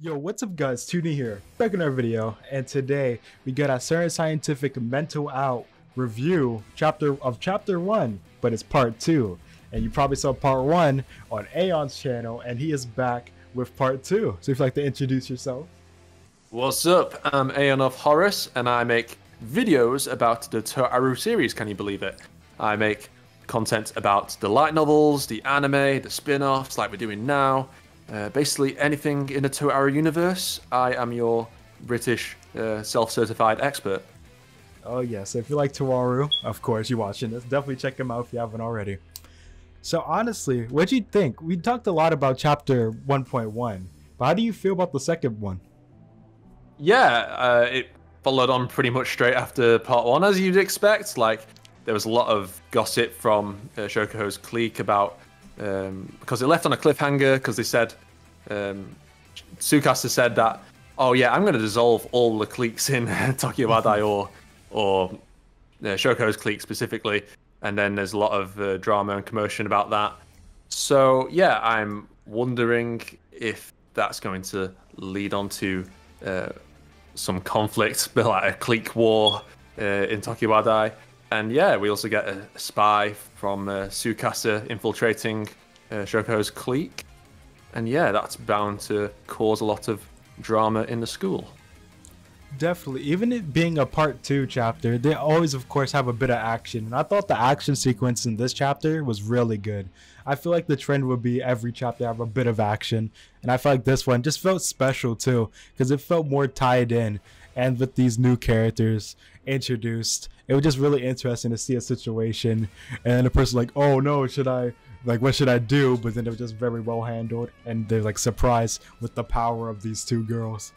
Yo, what's up guys, Toonie here, back in our video, and today we got a certain scientific mental out review chapter 1, but it's part 2, and you probably saw part 1 on Aeon's channel, and he is back with part 2, so if you'd like to introduce yourself. What's up? I'm Aeon of Horus, and I make videos about the Toaru series, can you believe it? I make content about the light novels, the anime, the spin-offs like we're doing now. Basically anything in the Toaru universe. I am your British self-certified expert. Oh yeah, so if you like Toaru, of course you're watching this, definitely check him out if you haven't already. So honestly, what'd you think? We talked a lot about chapter 1.1, but how do you feel about the second one? Yeah, it followed on pretty much straight after part 1, as you'd expect. Like, there was a lot of gossip from Shokuho's clique about because it left on a cliffhanger, because they said Tsukasa said that, oh yeah, I'm going to dissolve all the cliques in Tokyo Wadai or Shokuho's clique specifically, and then there's a lot of drama and commotion about that. So yeah, I'm wondering if that's going to lead on to some conflict, like a clique war in Tokyo Wadai. And yeah, we also get a spy from Tsukasa infiltrating Shokuho's clique. And yeah, that's bound to cause a lot of drama in the school. Definitely, even it being a part 2 chapter, they always of course have a bit of action, and I thought the action sequence in this chapter was really good. I feel like the trend would be every chapter have a bit of action, and I feel like this one just felt special too, because it felt more tied in, and with these new characters introduced, it was just really interesting to see a situation and a person like, oh no, should I, like, what should I do? But then it was just very well handled, and they're like surprised with the power of these two girls.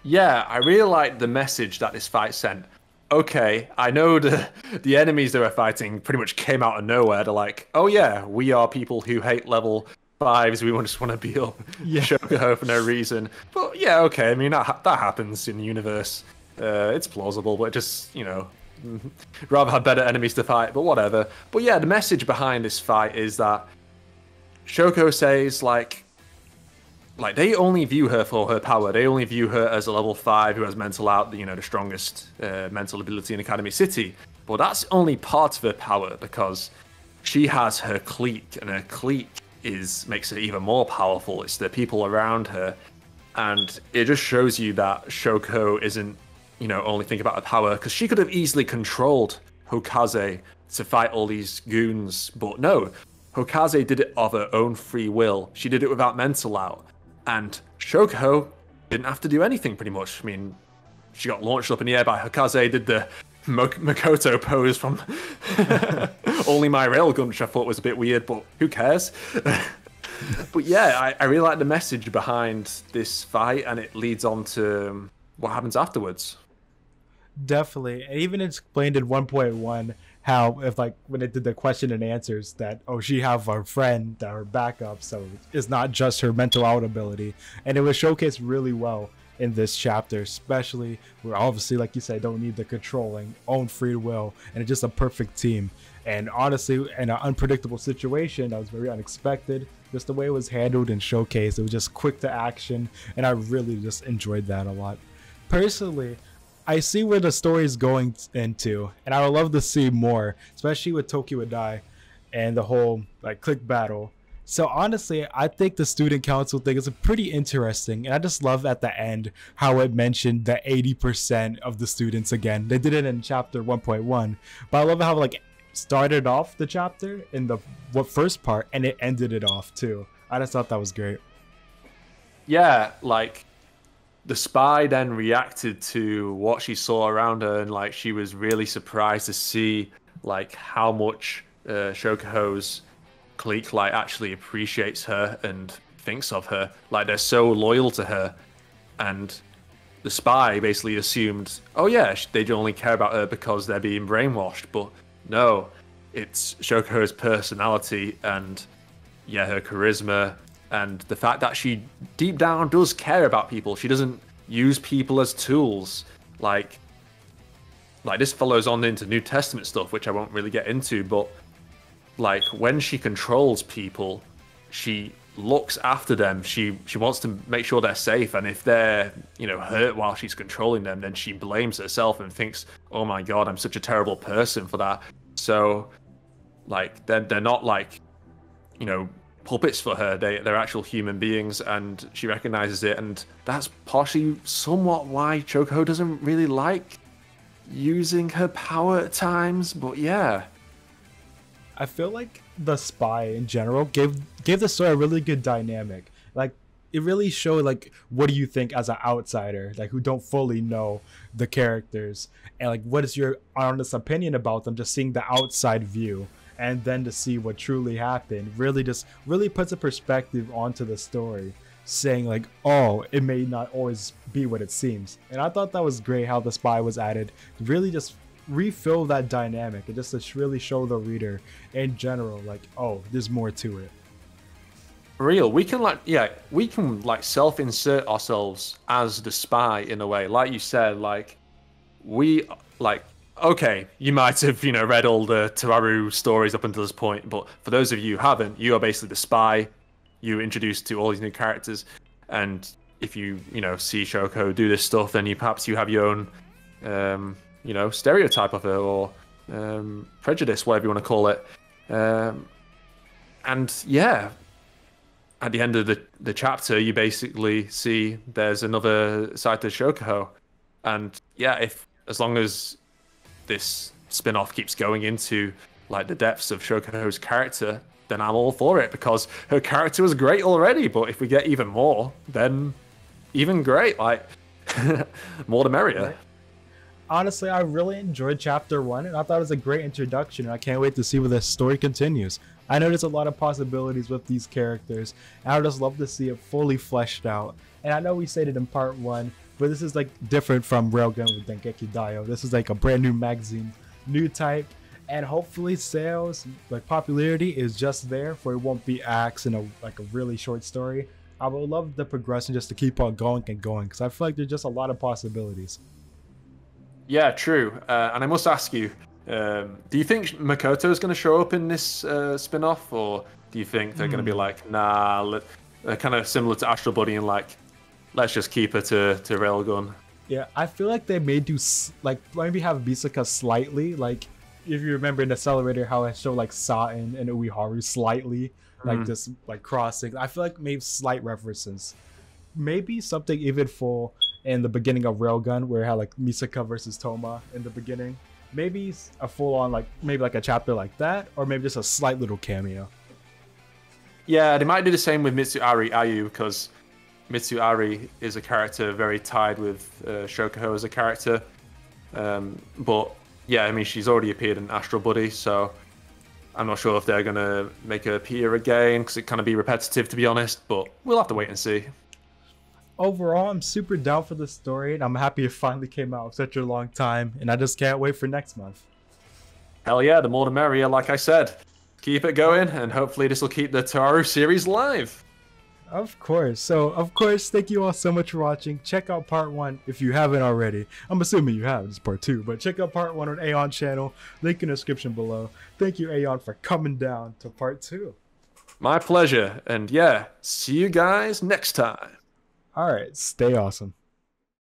Yeah, I really liked the message that this fight sent. Okay, I know the enemies they were fighting pretty much came out of nowhere. They're like, oh yeah, we are people who hate level 5s. We just want to beat up Shokuho for no reason. But yeah, okay, I mean, that happens in the universe. It's plausible, but just, you know, rather have better enemies to fight, but whatever. But yeah, the message behind this fight is that Shoko says, like they only view her for her power. They only view her as a level 5 who has mental out, you know, the strongest mental ability in Academy City. But that's only part of her power, because she has her clique, and her clique makes her even more powerful. It's the people around her, and it just shows you that Shoko isn't, you know, only think about her power, because she could have easily controlled Hokaze to fight all these goons, but no. Hokaze did it of her own free will. She did it without mental out. And Shokuho didn't have to do anything, pretty much. I mean, she got launched up in the air by Hokaze, did the Makoto pose from Only My Railgun, which I thought was a bit weird, but who cares? But yeah, I really like the message behind this fight, and it leads on to what happens afterwards. Definitely, and even explained in 1.1 how, if like when it did the question and answers, that oh, she have her friend, that her backup, so it's not just her mental out ability, and it was showcased really well in this chapter, especially where obviously, like you said, don't need the controlling, own free will, and it's just a perfect team. And honestly, in an unpredictable situation that was very unexpected, just the way it was handled and showcased, it was just quick to action, and I really just enjoyed that a lot. Personally, I see where the story is going into, and I would love to see more, especially with Tokyo Wadai and the whole like clique battle. So honestly, I think the student council thing is pretty interesting, and I just love at the end how it mentioned the 80% of the students again. They did it in chapter 1.1, but I love how like started off the chapter in the first part, and it ended it off too. I just thought that was great. Yeah, like, the spy then reacted to what she saw around her, and like she was really surprised to see like how much Shokuho's clique like actually appreciates her and thinks of her. Like, they're so loyal to her, and the spy basically assumed, oh yeah, they only care about her because they're being brainwashed. But no, it's Shokuho's personality and yeah, her charisma, and the fact that she deep down does care about people. She doesn't use people as tools. Like this follows on into New Testament stuff, which I won't really get into, but like when she controls people, she looks after them. She wants to make sure they're safe, and if they're, you know, hurt while she's controlling them, then she blames herself and thinks, "Oh my God, I'm such a terrible person for that." So, like, they're not like, you know, puppets for her. They're actual human beings, and she recognizes it, and that's partially somewhat why Chocoho doesn't really like using her power at times. But yeah. I feel like the spy in general gave the story a really good dynamic. Like it really showed like what do you think as an outsider, like who don't fully know the characters, and like what is your honest opinion about them, just seeing the outside view and then to see what truly happened really puts a perspective onto the story, saying like, oh, it may not always be what it seems. And I thought that was great how the spy was added to really just refill that dynamic and just to really show the reader in general like, oh, there's more to it. Real, we can like self-insert ourselves as the spy in a way. Like you said, like we like, okay, you might have, you know, read all the Toaru stories up until this point, but for those of you who haven't, you are basically the spy. You introduced to all these new characters, and if you know, see Shoko do this stuff, then perhaps you have your own you know, stereotype of her, or prejudice, whatever you want to call it. And yeah, at the end of the chapter, you basically see there's another side to Shokuho. And yeah, as long as this spin-off keeps going into like the depths of Shokuho's character, then I'm all for it, because her character was great already. But if we get even more, then even great. Like, more the merrier. Honestly, I really enjoyed chapter 1, and I thought it was a great introduction, and I can't wait to see where the story continues. I know there's a lot of possibilities with these characters, and I would just love to see it fully fleshed out. And I know we said it in part 1, but this is like different from Railgun with Dengeki Daioh. This is like a brand new magazine, new type, and hopefully sales, like popularity is just there, for it won't be acts in a really short story. I would love the progression just to keep on going and going, because I feel like there's just a lot of possibilities. Yeah, true. And I must ask you, do you think Makoto is going to show up in this spin-off, or do you think they're going to be like, nah, kind of similar to Astral Buddy and like, let's just keep her to Railgun? Yeah, I feel like they may do like maybe have Bisaka slightly, like if you remember in Accelerator how it showed like Satin and Uiharu slightly, like just like crossing. I feel like maybe slight references, maybe something even for in the beginning of Railgun where it had like Misaka versus Toma in the beginning. Maybe a full-on like maybe like a chapter like that, or maybe just a slight little cameo. Yeah, they might do the same with Mitsuari Ayu, because Mitsuari is a character very tied with Shokuho as a character. But yeah, I mean, she's already appeared in Astral Buddy, so I'm not sure if they're going to make her appear again, because it kind of be repetitive, to be honest, but we'll have to wait and see. Overall, I'm super down for the story, and I'm happy it finally came out such a long time, and I just can't wait for next month. Hell yeah, the more the merrier, like I said. Keep it going, and hopefully this will keep the Toaru series live. Of course. So, of course, thank you all so much for watching. Check out part 1 if you haven't already. I'm assuming you have. It's part 2, but check out part 1 on Aeon channel. Link in the description below. Thank you, Aeon, for coming down to part 2. My pleasure, and yeah, see you guys next time. All right, stay awesome.